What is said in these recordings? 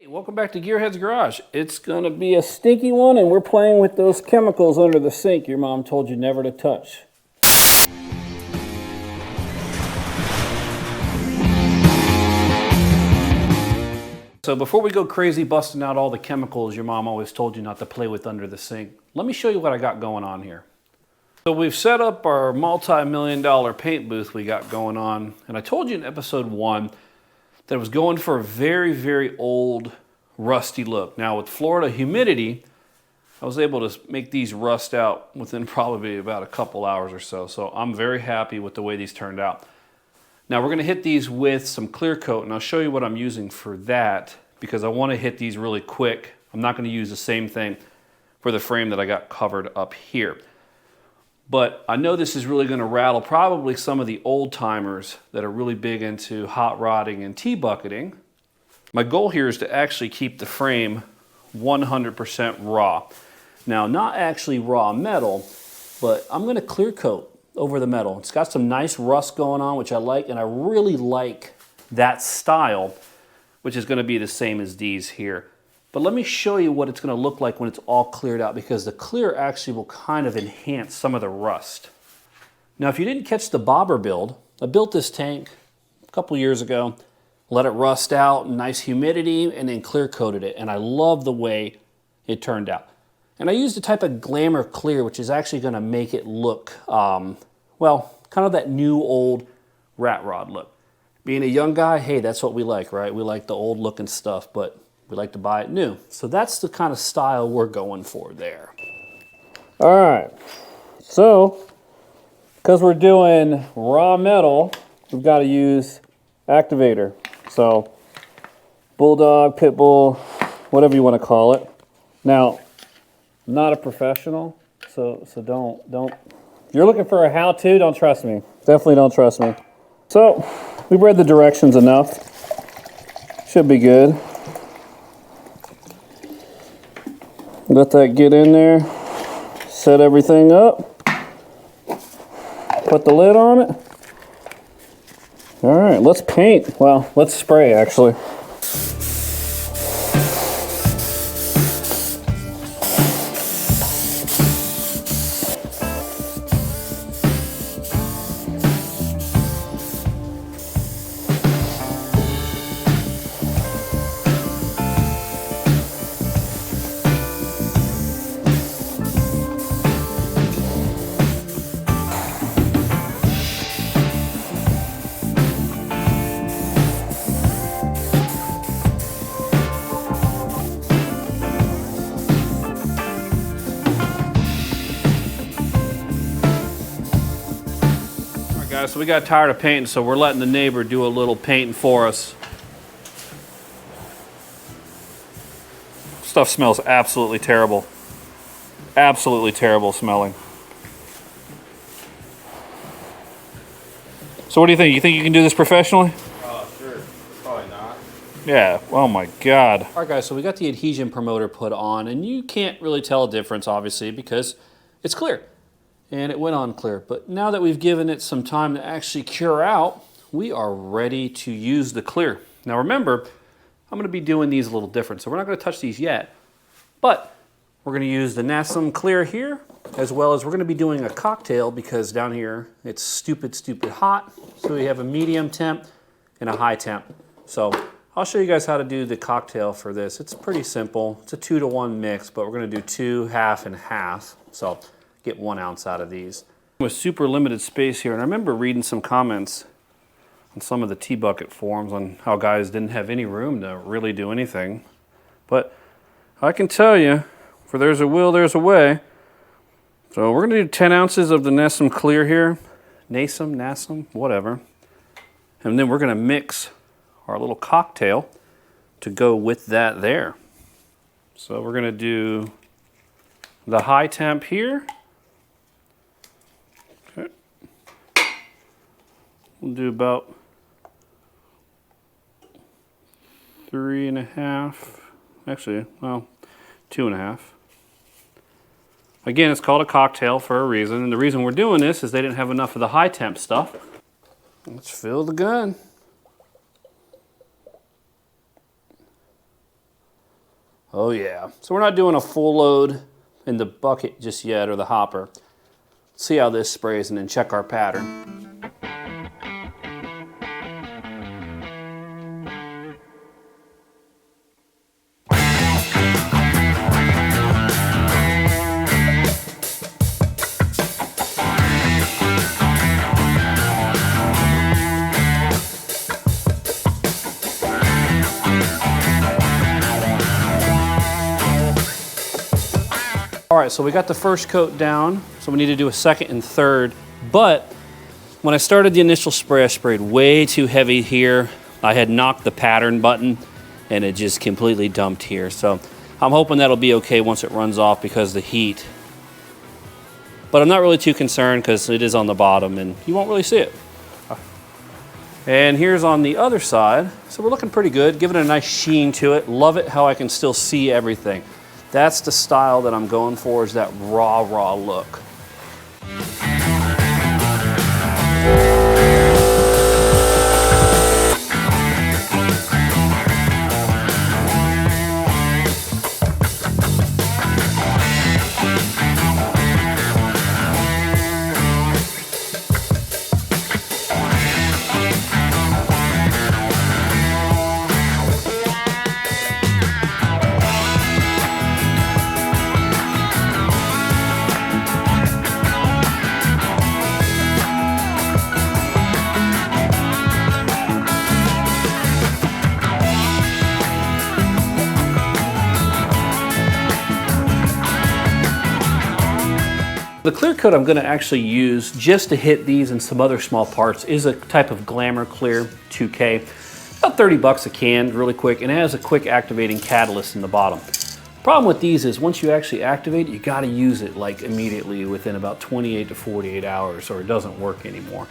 Welcome back to Gearhead's Garage. It's going to be a stinky one, and we're playing with those chemicals under the sink your mom told you never to touch. So before we go crazy busting out all the chemicals your mom always told you not to play with under the sink, let me show you what I got going on here. So we've set up our multi-million-dollar paint booth we got going on, and I told you in episode 1 that I was going for a very, very old, rusty look. Now with Florida humidity, I was able to make these rust out within probably about a couple hours or so. So I'm very happy with the way these turned out. Now we're gonna hit these with some clear coat, and I'll show you what I'm using for that because I wanna hit these really quick. I'm not gonna use the same thing for the frame that I got covered up here. But I know this is really gonna rattle probably some of the old timers that are really big into hot rodding and T-bucketing. My goal here is to actually keep the frame 100% raw. Now, not actually raw metal, but I'm gonna clear coat over the metal. It's got some nice rust going on, which I like, and I really like that style, which is gonna be the same as these here. But let me show you what it's going to look like when it's all cleared out, because the clear actually will kind of enhance some of the rust. Now, if you didn't catch the bobber build, I built this tank a couple years ago, let it rust out, nice humidity, and then clear coated it. And I love the way it turned out. And I used a type of glamour clear, which is actually going to make it look, well, kind of that new old rat rod look. Being a young guy, hey, that's what we like, right? We like the old looking stuff, but we like to buy it new. So that's the kind of style we're going for there. All right, so because we're doing raw metal, we've got to use activator. So bulldog, pit bull, whatever you want to call it. Now, I'm not a professional, so don't. If you're looking for a how-to, don't trust me. Definitely don't trust me. So we've read the directions enough. Should be good. Let that get in there, set everything up, put the lid on it. All right, let's paint. Well, let's spray actually. So we got tired of painting, so we're letting the neighbor do a little painting for us. Stuff smells absolutely terrible. Absolutely terrible smelling. So what do you think? You think you can do this professionally? Sure. Probably not. Yeah. Oh my God. All right, guys, so we got the adhesion promoter put on, and you can't really tell a difference, obviously, because it's clear. And it went on clear. But now that we've given it some time to actually cure out, we are ready to use the clear. Now remember, I'm gonna be doing these a little different, so we're not gonna touch these yet, but we're gonna use the Nassim clear here, as well as we're gonna be doing a cocktail because down here it's stupid hot. So we have a medium temp and a high temp. So I'll show you guys how to do the cocktail for this. It's pretty simple. It's a 2-to-1 mix, but we're gonna do 2, half, and half. So get 1 ounce out of these. With super limited space here, and I remember reading some comments on some of the T Bucket forums on how guys didn't have any room to really do anything. But I can tell you, for there's a will, there's a way. So we're gonna do 10 ounces of the Nassim clear here. Nassim, whatever. And then we're gonna mix our little cocktail to go with that there. So we're gonna do the high temp here. We'll do about 3.5, actually, well, 2.5. Again, it's called a cocktail for a reason, and the reason we're doing this is they didn't have enough of the high temp stuff. Let's fill the gun. Oh yeah. So we're not doing a full load in the bucket just yet, or the hopper. See how this sprays and then check our pattern. All right, so we got the first coat down, so we need to do a second and third. But when I started the initial spray, I sprayed way too heavy here. I had knocked the pattern button and it just completely dumped here. So I'm hoping that'll be okay once it runs off because of the heat. But I'm not really too concerned because it is on the bottom and you won't really see it. And here's on the other side. So we're looking pretty good, giving it a nice sheen to it. Love it how I can still see everything. That's the style that I'm going for, is that raw look. The clear coat I'm going to actually use just to hit these and some other small parts is a type of Glamour Clear 2K. About 30 bucks a can, really quick, and it has a quick activating catalyst in the bottom. The problem with these is once you actually activate it, you got to use it like immediately within about 28 to 48 hours or it doesn't work anymore.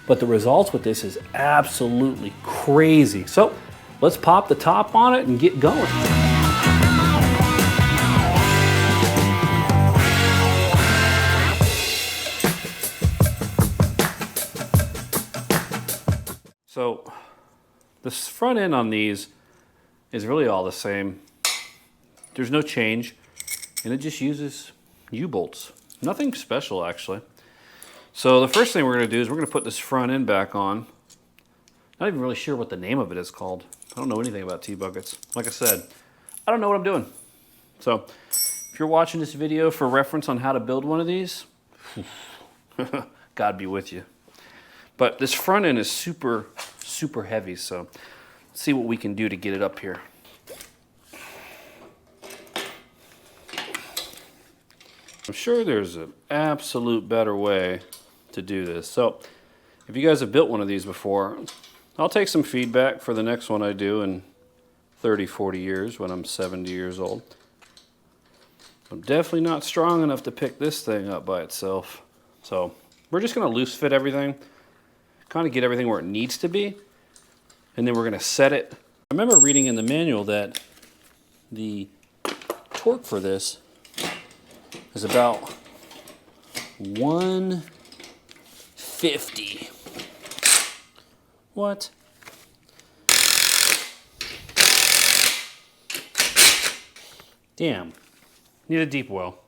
But the results with this is absolutely crazy. So let's pop the top on it and get going. So the front end on these is really all the same. There's no change, and it just uses U-bolts. Nothing special, actually. So the first thing we're going to do is we're going to put this front end back on. Not even really sure what the name of it is called. I don't know anything about T-buckets. Like I said, I don't know what I'm doing. So if you're watching this video for reference on how to build one of these, God be with you. But this front end is super heavy, so let's see what we can do to get it up here. I'm sure there's an absolute better way to do this. So if you guys have built one of these before, I'll take some feedback for the next one I do in 30, 40 years when I'm 70 years old. I'm definitely not strong enough to pick this thing up by itself. So we're just going to loose fit everything, kind of get everything where it needs to be, and then we're going to set it. I remember reading in the manual that the torque for this is about 150. What? Damn. Need a deep well.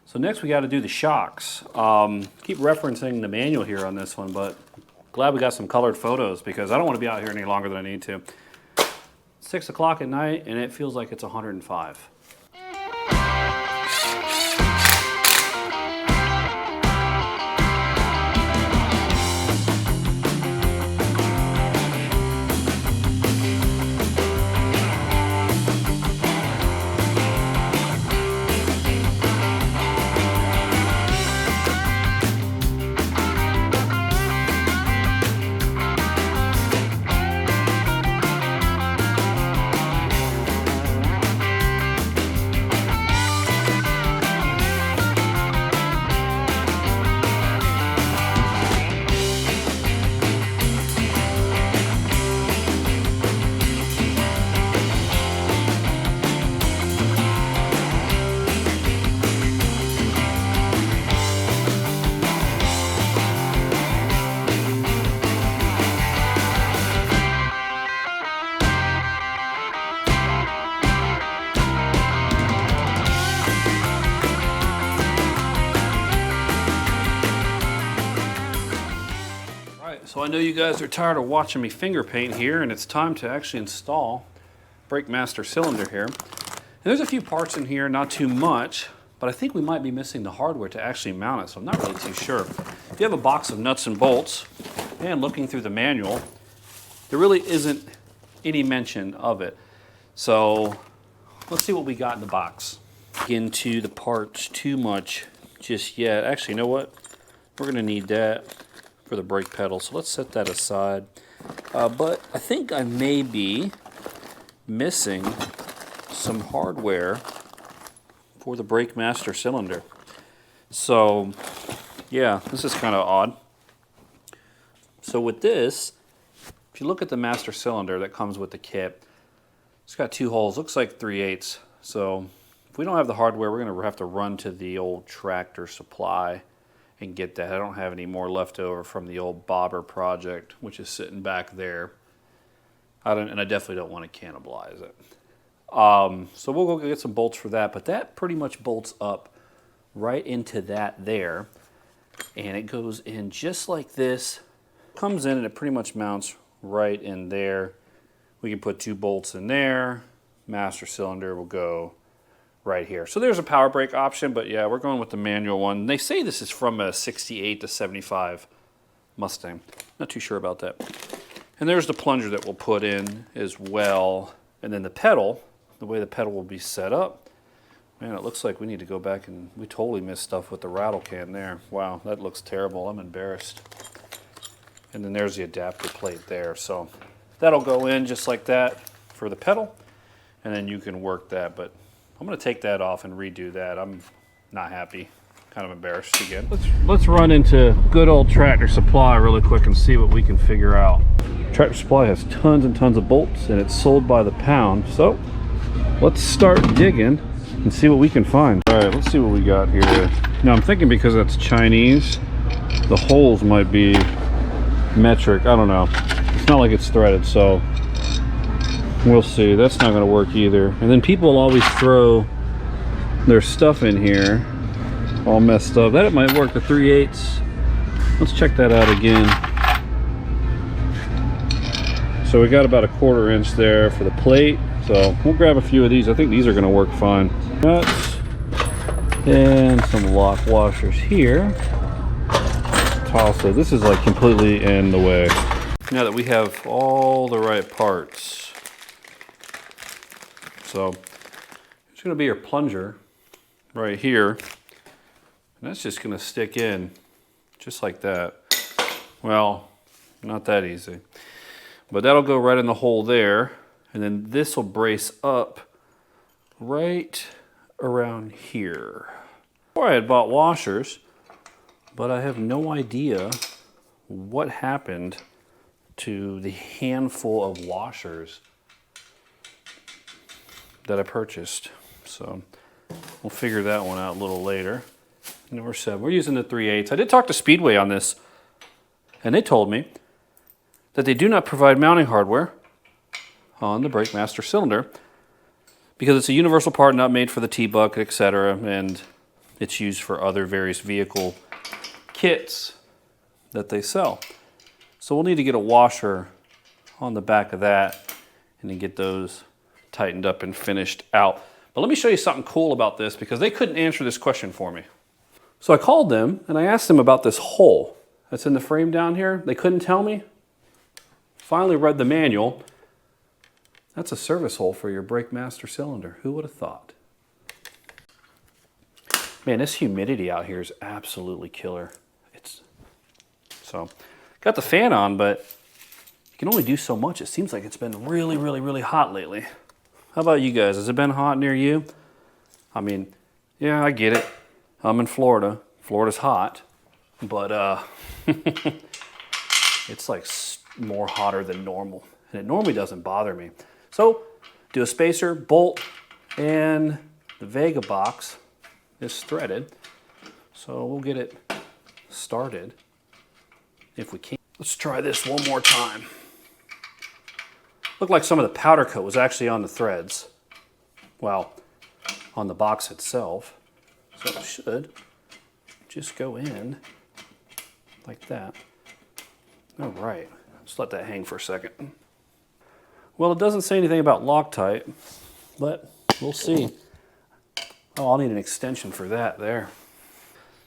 So next we got to do the shocks. Keep referencing the manual here on this one, but glad we got some colored photos because I don't want to be out here any longer than I need to. 6 o'clock at night and it feels like it's 105. So I know you guys are tired of watching me finger paint here, and it's time to actually install brake master cylinder here. And there's a few parts in here, not too much, but I think we might be missing the hardware to actually mount it, so I'm not really too sure. If you have a box of nuts and bolts, and looking through the manual, there really isn't any mention of it. So let's see what we got in the box. Into the parts too much just yet. Actually, you know what? We're gonna need that for the brake pedal, so let's set that aside. But I think I may be missing some hardware for the brake master cylinder. So yeah, this is kind of odd. So with this, if you look at the master cylinder that comes with the kit, it's got 2 holes, looks like 3/8. So if we don't have the hardware, we're gonna have to run to the old Tractor Supply and get that. I don't have any more left over from the old bobber project, which is sitting back there. And I definitely don't want to cannibalize it. So we'll go get some bolts for that, but that pretty much bolts up right into that there, and it goes in just like this. Comes in and it pretty much mounts right in there. We can put 2 bolts in there. Master cylinder will go right here. So there's a power brake option, but yeah, we're going with the manual one. They say this is from a 68 to 75 Mustang. Not too sure about that. And there's the plunger that we'll put in as well. And then the pedal, the way the pedal will be set up, man, it looks like we need to go back, and we totally missed stuff with the rattle can there. Wow, that looks terrible. I'm embarrassed. And then there's the adapter plate there. So that'll go in just like that for the pedal, and then you can work that. But I'm going to take that off and redo that. I'm not happy. Kind of embarrassed again. Let's run into good old Tractor Supply really quick and see what we can figure out. Tractor Supply has tons and tons of bolts, and it's sold by the pound. So let's start digging and see what we can find. All right, let's see what we got here. Now I'm thinking because that's Chinese, the holes might be metric. I don't know. It's not like it's threaded, so we'll see. That's not going to work either. And then people always throw their stuff in here all messed up. That might work, the 3/8. Let's check that out again. So we got about a 1/4 inch there for the plate. So we'll grab a few of these. I think these are going to work fine. Nuts and some lock washers here. Also, this is like completely in the way. Now that we have all the right parts. So it's going to be your plunger right here. And that's just going to stick in just like that. Well, not that easy. But that'll go right in the hole there. And then this will brace up right around here. Before I had bought washers, but I have no idea what happened to the handful of washers that I purchased. So we'll figure that one out a little later. Number 7, we're using the 3/8. I did talk to Speedway on this, and they told me that they do not provide mounting hardware on the brake master cylinder because it's a universal part not made for the T Bucket, etc., and it's used for other various vehicle kits that they sell. So we'll need to get a washer on the back of that and then get those tightened up and finished out. But let me show you something cool about this because they couldn't answer this question for me. So I called them and I asked them about this hole that's in the frame down here. They couldn't tell me. Finally read the manual. That's a service hole for your brake master cylinder. Who would have thought? Man, this humidity out here is absolutely killer. So got the fan on, but you can only do so much. It seems like it's been really, really, really hot lately. How about you guys? Has it been hot near you? I mean, yeah, I get it. I'm in Florida. Florida's hot, but it's like more hotter than normal. And it normally doesn't bother me. So do a spacer, bolt, and the Vega box is threaded. So we'll get it started if we can. Let's try this one more time. Looked like some of the powder coat was actually on the threads. Well, on the box itself. So it should just go in like that. All right, let's let that hang for a second. Well, it doesn't say anything about Loctite, but we'll see. Oh, I'll need an extension for that there.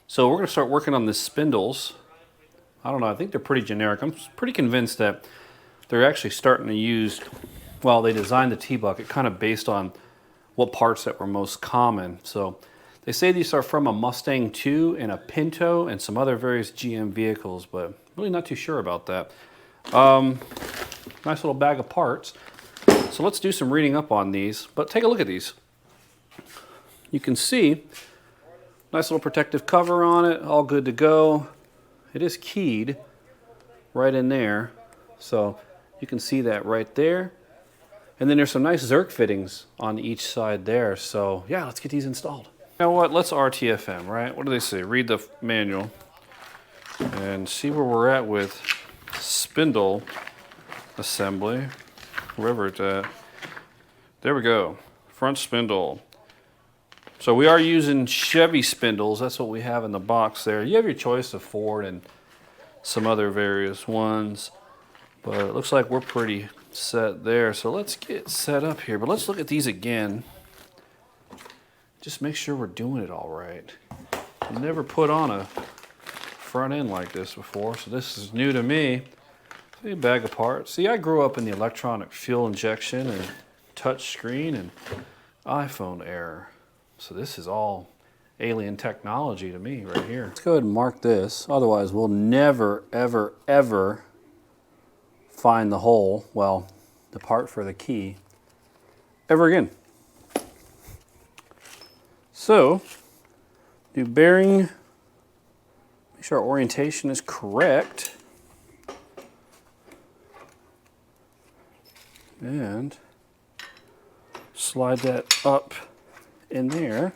So we're gonna start working on the spindles. I don't know, I think they're pretty generic. I'm pretty convinced that they're actually starting to use, well, they designed the T-Bucket kind of based on what parts that were most common. So they say these are from a Mustang 2 and a Pinto and some other various GM vehicles, but really not too sure about that. Nice little bag of parts. So let's do some reading up on these, but take a look at these. You can see, nice little protective cover on it, all good to go. It is keyed right in there, so you can see that right there. And then there's some nice Zerk fittings on each side there, so yeah, let's get these installed. You know what, let's RTFM, right? What do they say? Read the manual and see where we're at with spindle assembly, wherever it's at. There we go, front spindle. So we are using Chevy spindles. That's what we have in the box there. You have your choice of Ford and some other various ones, but it looks like we're pretty set there. So let's get set up here, but let's look at these again. Just make sure we're doing it all right. I've never put on a front end like this before, so this is new to me. See, a bag of parts. See, I grew up in the electronic fuel injection and touch screen and iPhone era. So this is all alien technology to me right here. Let's go ahead and mark this. Otherwise, we'll never, ever, ever find the hole, well, the part for the key, ever again. So, do bearing, make sure our orientation is correct. And slide that up in there.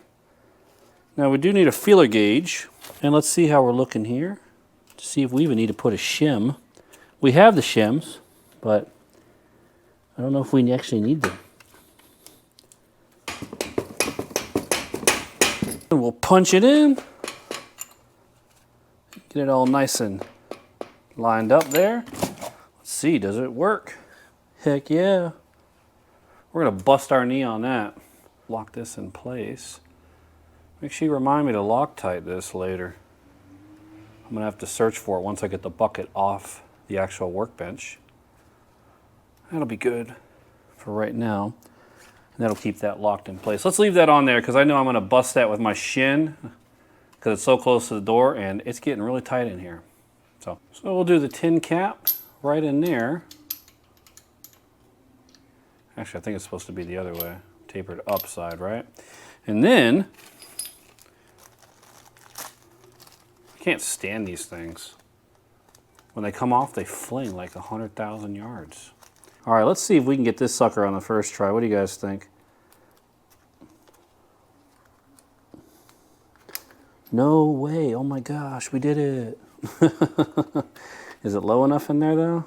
Now we do need a feeler gauge, and let's see how we're looking here to see if we even need to put a shim. We have the shims, but I don't know if we actually need them. And we'll punch it in, get it all nice and lined up there. Let's see, does it work? Heck yeah. We're gonna bust our knee on that. Lock this in place. Make sure you remind me to Loctite this later. I'm gonna have to search for it once I get the bucket off the actual workbench. That'll be good for right now. And that'll keep that locked in place. Let's leave that on there because I know I'm gonna bust that with my shin because it's so close to the door and it's getting really tight in here. So we'll do the tin cap right in there. Actually, I think it's supposed to be the other way. Tapered upside, right? And then, I can't stand these things. When they come off, they fling like 100,000 yards. All right, let's see if we can get this sucker on the first try. What do you guys think? No way, oh my gosh, we did it. Is it low enough in there though?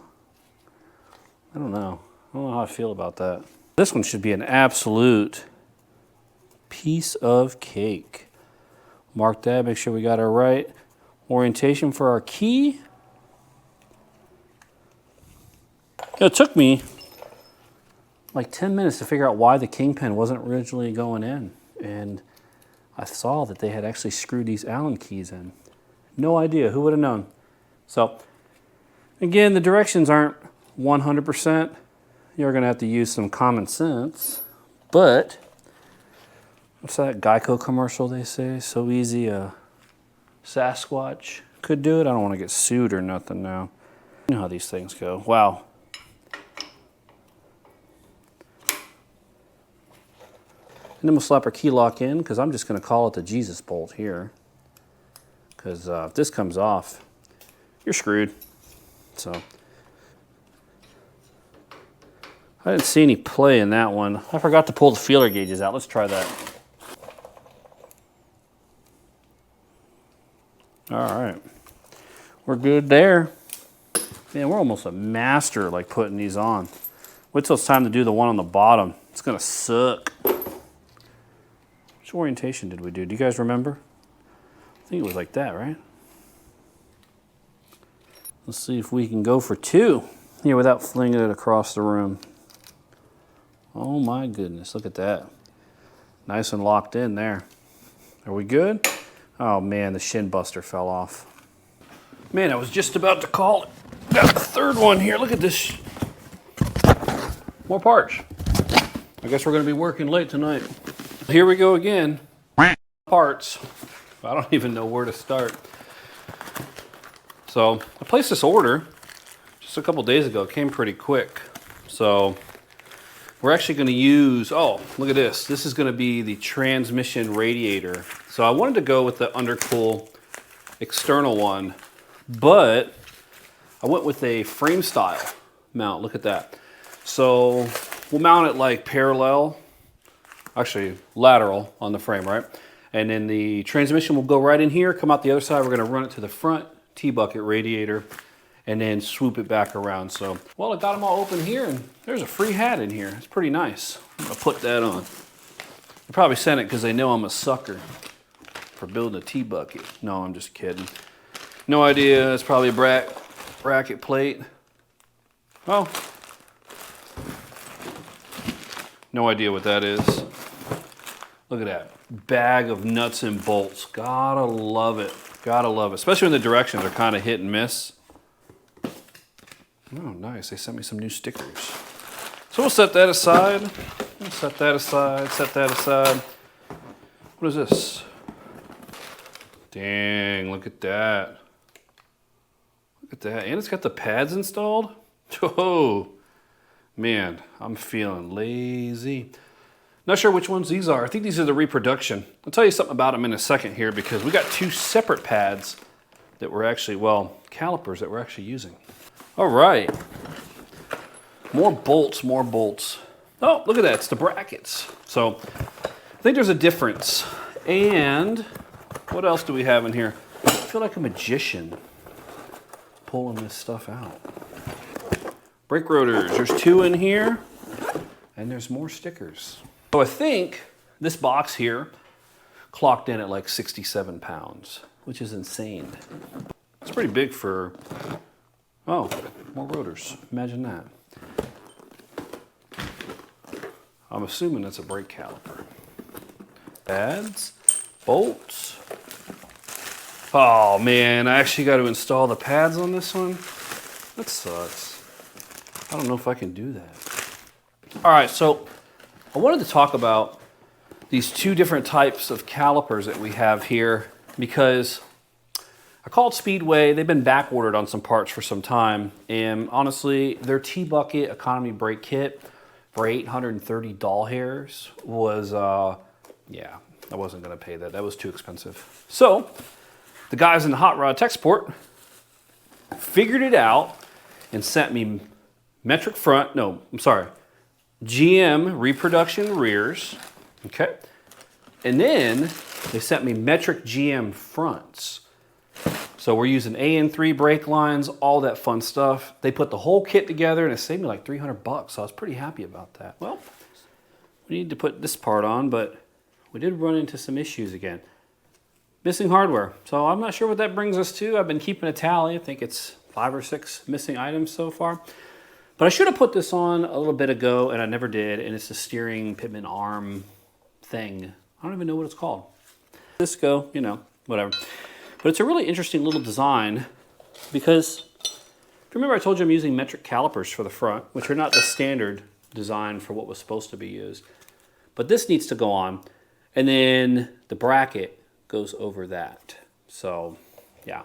I don't know. I don't know how I feel about that. This one should be an absolute piece of cake. Mark that, make sure we got our right orientation for our key. It took me like 10 minutes to figure out why the kingpin wasn't originally going in. And I saw that they had actually screwed these Allen keys in. No idea, who would have known? So, again, the directions aren't 100%. You're gonna have to use some common sense, but what's that Geico commercial they say? So easy a Sasquatch could do it. I don't want to get sued or nothing now. You know how these things go. Wow. And then we'll slap our key lock in because I'm just gonna call it the Jesus bolt here. Because if this comes off, you're screwed. So. I didn't see any play in that one. I forgot to pull the feeler gauges out. Let's try that. All right. We're good there. Man, we're almost a master like putting these on. Wait till it's time to do the one on the bottom. It's gonna suck. Which orientation did we do? Do you guys remember? I think it was like that, right? Let's see if we can go for 2 here without flinging it across the room. Oh my goodness, look at that. Nice and locked in there. Are we good? Oh man, the shin buster fell off. Man, I was just about to call it. Got the 3rd one here. Look at this. More parts. I guess we're going to be working late tonight. Here we go again. Parts. I don't even know where to start. So I placed this order just a couple days ago. It came pretty quick. So we're actually going to use, oh, look at this. This is going to be the transmission radiator. So I wanted to go with the undercool external one, but I went with a frame style mount. Look at that. So we'll mount it like parallel, actually lateral on the frame, right? And then the transmission will go right in here, come out the other side. We're gonna run it to the front T-bucket radiator and then swoop it back around. So, well, I got them all open here and there's a free hat in here. It's pretty nice. I'm gonna put that on. They probably sent it because they know I'm a sucker for building a T-bucket. No, I'm just kidding. No idea, it's probably a bracket plate. Oh. No idea what that is. Look at that. Bag of nuts and bolts. Gotta love it. Gotta love it. Especially when the directions are kind of hit and miss. Oh, nice. They sent me some new stickers. So we'll set that aside. Set that aside. Set that aside. What is this? Dang, look at that. Look at that. And it's got the pads installed. Oh, man, I'm feeling lazy. Not sure which ones these are. I think these are the reproduction. I'll tell you something about them in a second here because we got 2 separate pads that we're actually, well, calipers that we're actually using. All right. More bolts, more bolts. Oh, look at that. It's the brackets. So I think there's a difference. And what else do we have in here? I feel like a magician pulling this stuff out. Brake rotors. There's 2 in here. And there's more stickers. So I think this box here clocked in at like 67 pounds, which is insane. It's pretty big for, oh, more rotors. Imagine that. I'm assuming that's a brake caliper. Pads, bolts. Oh man, I actually got to install the pads on this one. That sucks. I don't know if I can do that. All right, so I wanted to talk about these 2 different types of calipers that we have here because I called Speedway. They've been back ordered on some parts for some time. And honestly, their T-bucket economy brake kit for 830 doll hairs was, yeah, I wasn't gonna pay that. That was too expensive. So the guys in the Hot Rod Tech Support figured it out and sent me metric front, no, I'm sorry, GM reproduction rears, okay? And then they sent me metric GM fronts. So we're using AN3 brake lines, all that fun stuff. They put the whole kit together and it saved me like 300 bucks, so I was pretty happy about that. Well, we need to put this part on, but we did run into some issues again. Missing hardware, so I'm not sure what that brings us to. I've been keeping a tally. I think it's 5 or 6 missing items so far. But I should have put this on a little bit ago, and I never did, and it's the steering Pitman arm thing. I don't even know what it's called. Cisco, you know, whatever. But it's a really interesting little design because, if you remember I told you I'm using metric calipers for the front, which are not the standard design for what was supposed to be used. But this needs to go on, and then the bracket goes over that. So, yeah.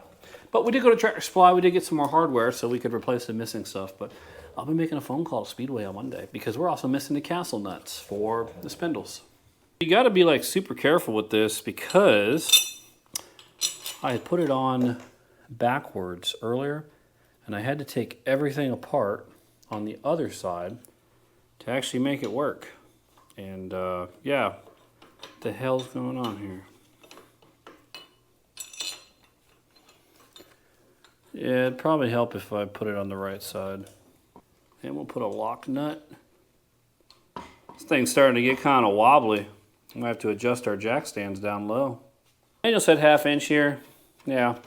But we did go to Tractor Supply. We did get some more hardware so we could replace the missing stuff, but I'll be making a phone call to Speedway on Monday because we're also missing the castle nuts for the spindles. You got to be like super careful with this because I had put it on backwards earlier and I had to take everything apart on the other side to actually make it work. And yeah, what the hell's going on here? Yeah, it'd probably help if I put it on the right side. And we'll put a lock nut. This thing's starting to get kind of wobbly. I'm gonna have to adjust our jack stands down low. Daniel said 1/2 inch here. Yeah,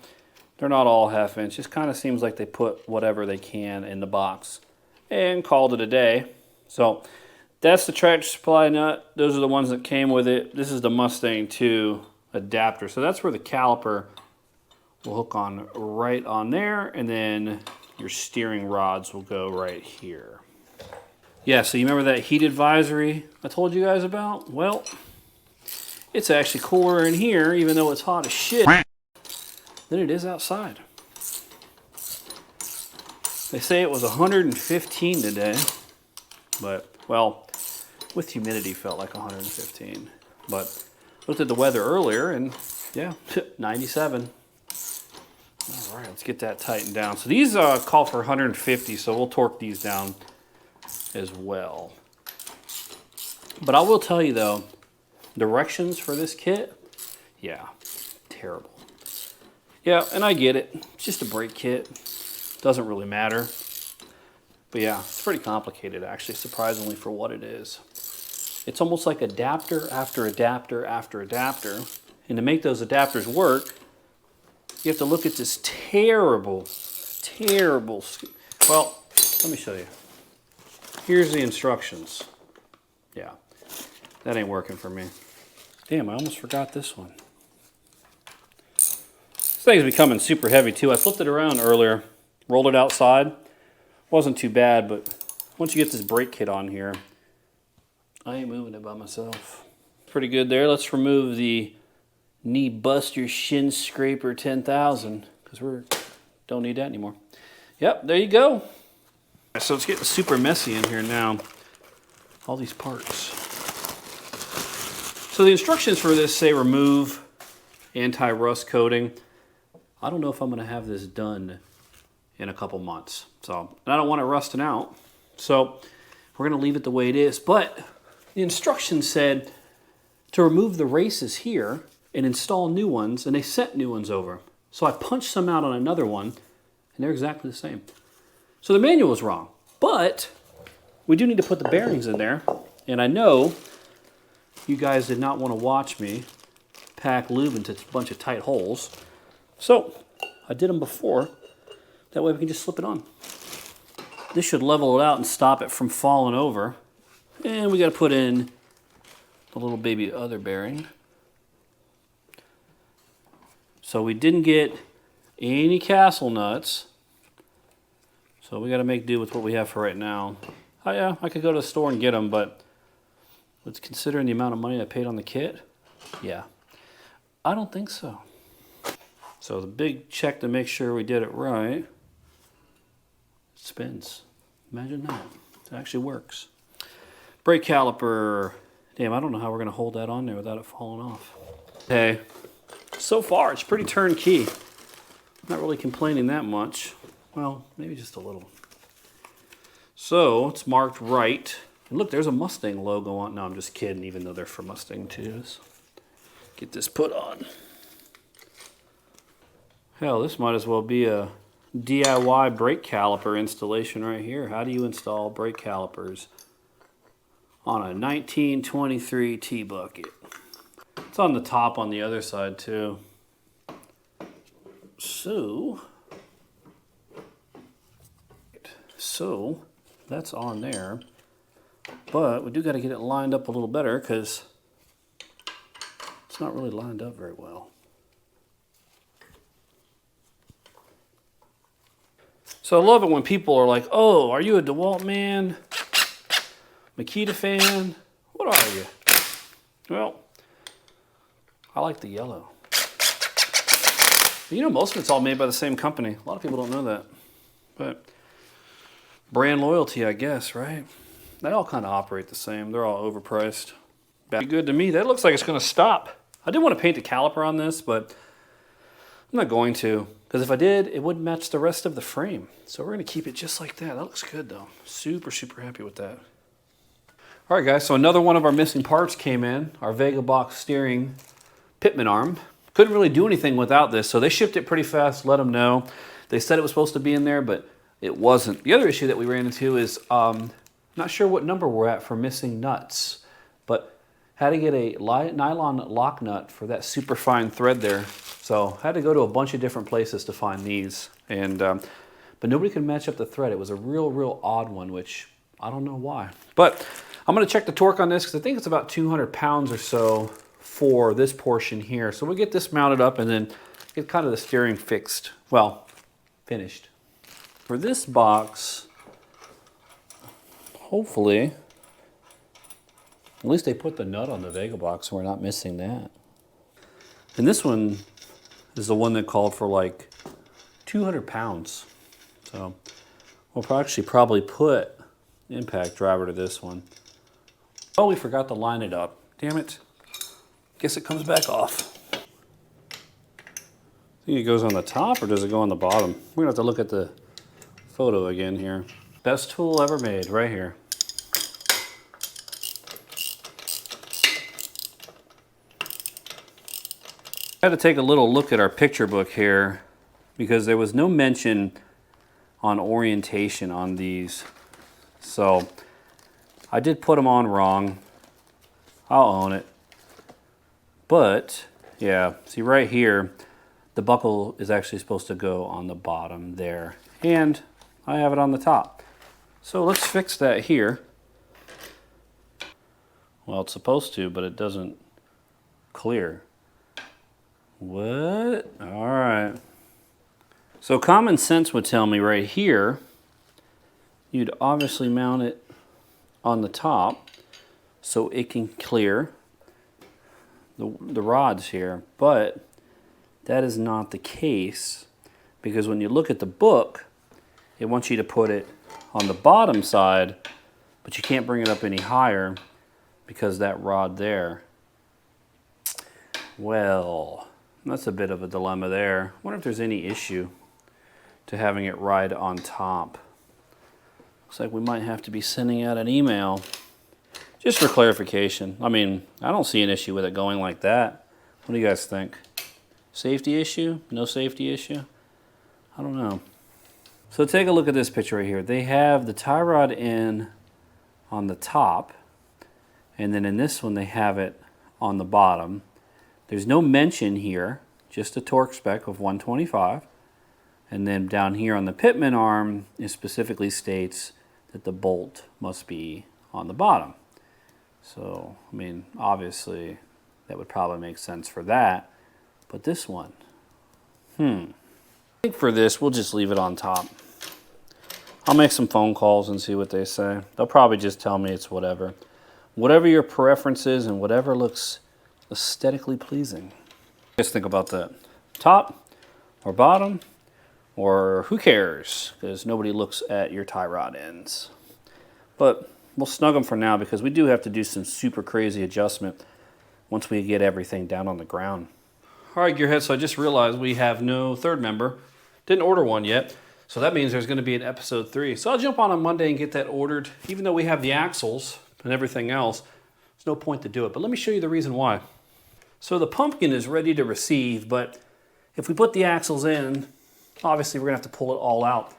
They're not all 1/2 inch. Just kind of seems like they put whatever they can in the box and called it a day. So that's the Tractor Supply nut. Those are the ones that came with it. This is the Mustang 2 adapter. So that's where the caliper will hook on right on there, and then your steering rods will go right here. Yeah, so you remember that heat advisory I told you guys about? Well, it's actually cooler in here, even though it's hot as shit, than it is outside. They say it was 115 today, but, well, with humidity felt like 115. But looked at the weather earlier and yeah, 97. All right, let's get that tightened down. So these call for 150, so we'll torque these down as well. But I will tell you though, directions for this kit, yeah, terrible. Yeah, and I get it. It's just a brake kit. Doesn't really matter. But yeah, it's pretty complicated actually, surprisingly for what it is. It's almost like adapter after adapter after adapter. And to make those adapters work, you have to look at this terrible, well, let me show you. Here's the instructions. Yeah, that ain't working for me. Damn, I almost forgot this one. This thing's becoming super heavy too. I flipped it around earlier, rolled it outside. Wasn't too bad, but once you get this brake kit on here, I ain't moving it by myself. Pretty good there. Let's remove the Knee Buster Shin Scraper 10,000 because we don't need that anymore. Yep, there you go. So it's getting super messy in here now. All these parts. So the instructions for this say remove anti-rust coating. I don't know if I'm going to have this done in a couple months. So, and I don't want it rusting out. So we're going to leave it the way it is. But the instructions said to remove the races here and install new ones, and they sent new ones over. So I punched some out on another one, and they're exactly the same. So the manual is wrong, but we do need to put the bearings in there, and I know you guys did not want to watch me pack lube into a bunch of tight holes, so I did them before. That way we can just slip it on. This should level it out and stop it from falling over, and we got to put in the little baby other bearing. So we didn't get any castle nuts. So we got to make do with what we have for right now. Oh yeah, I could go to the store and get them, but with considering the amount of money I paid on the kit, yeah, I don't think so. So the big check to make sure we did it right, it spins. Imagine that. It actually works. Brake caliper. Damn, I don't know how we're going to hold that on there without it falling off. Okay. So far, it's pretty turnkey. Not really complaining that much. Well, maybe just a little. So, it's marked right. And look, there's a Mustang logo on. No, I'm just kidding, even though they're for Mustang 2s. Get this put on. Hell, this might as well be a DIY brake caliper installation right here. How do you install brake calipers on a 1923 T Bucket? It's on the top on the other side too. So that's on there, but we do got to get it lined up a little better because it's not really lined up very well. So I love it when people are like, oh, are you a DeWalt man? Makita fan? What are you? Well, I like the yellow. You know, most of it's all made by the same company. A lot of people don't know that. But brand loyalty, I guess, right? They all kind of operate the same. They're all overpriced. Pretty good to me. That looks like it's going to stop. I did want to paint the caliper on this, but I'm not going to. Because if I did, it wouldn't match the rest of the frame. So we're going to keep it just like that. That looks good, though. Super, super happy with that. All right, guys. So another one of our missing parts came in. Our Vega box steering pitman arm. Couldn't really do anything without this, so they shipped it pretty fast, let them know. They said it was supposed to be in there, but it wasn't. The other issue that we ran into is, not sure what number we're at for missing nuts, but had to get a nylon lock nut for that super fine thread there. So I had to go to a bunch of different places to find these. And but nobody could match up the thread. It was a real odd one, which I don't know why. But I'm going to check the torque on this because I think it's about 200 pounds or so for this portion here. So we'll get this mounted up and then get kind of the steering fixed. Well, finished. For this box, hopefully, at least they put the nut on the Vega box so we're not missing that. And this one is the one that called for like 200 pounds. So we'll actually probably put impact driver to this one. Oh, we forgot to line it up. Damn it. Guess it comes back off. Think it goes on the top or does it go on the bottom? We're gonna have to look at the photo again here. Best tool ever made, right here. I had to take a little look at our picture book here because there was no mention on orientation on these. So I did put them on wrong. I'll own it. But yeah, see right here, the buckle is actually supposed to go on the bottom there. And I have it on the top. So let's fix that here. Well, it's supposed to, but it doesn't clear. What? All right. So common sense would tell me right here, you'd obviously mount it on the top so it can clear the rods here, but that is not the case because when you look at the book, it wants you to put it on the bottom side, but you can't bring it up any higher because that rod there. Well, that's a bit of a dilemma there. I wonder if there's any issue to having it right on top. Looks like we might have to be sending out an email just for clarification. I mean, I don't see an issue with it going like that. What do you guys think? Safety issue? No safety issue? I don't know. So take a look at this picture right here. They have the tie rod in on the top, and then in this one they have it on the bottom. There's no mention here, just a torque spec of 125. And then down here on the pitman arm, it specifically states that the bolt must be on the bottom. So, I mean, obviously that would probably make sense for that. But this one, I think for this, we'll just leave it on top. I'll make some phone calls and see what they say. They'll probably just tell me it's whatever. Whatever your preference is and whatever looks aesthetically pleasing. What do you guys think about that? Top or bottom? Or who cares? Because nobody looks at your tie rod ends. But we'll snug them for now because we do have to do some super crazy adjustment once we get everything down on the ground. All right, Gearhead, so I just realized we have no third member. Didn't order one yet. So that means there's going to be an episode 3. So I'll jump on Monday and get that ordered. Even though we have the axles and everything else, there's no point to do it. But let me show you the reason why. So the pumpkin is ready to receive, but if we put the axles in, obviously we're going to have to pull it all out.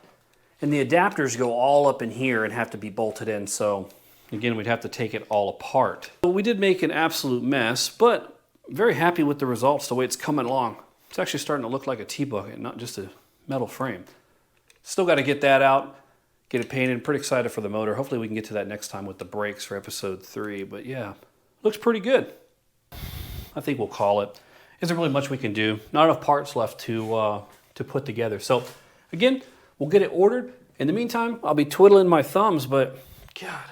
And the adapters go all up in here and have to be bolted in. So again, we'd have to take it all apart. So we did make an absolute mess, but very happy with the results, the way it's coming along. It's actually starting to look like a T Bucket, not just a metal frame. Still got to get that out, get it painted. Pretty excited for the motor. Hopefully we can get to that next time with the brakes for episode 3. But yeah, looks pretty good. I think we'll call it. Isn't really much we can do. Not enough parts left to put together. So again, we'll get it ordered. In the meantime, I'll be twiddling my thumbs, but God,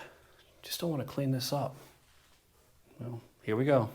just don't want to clean this up. Well, here we go.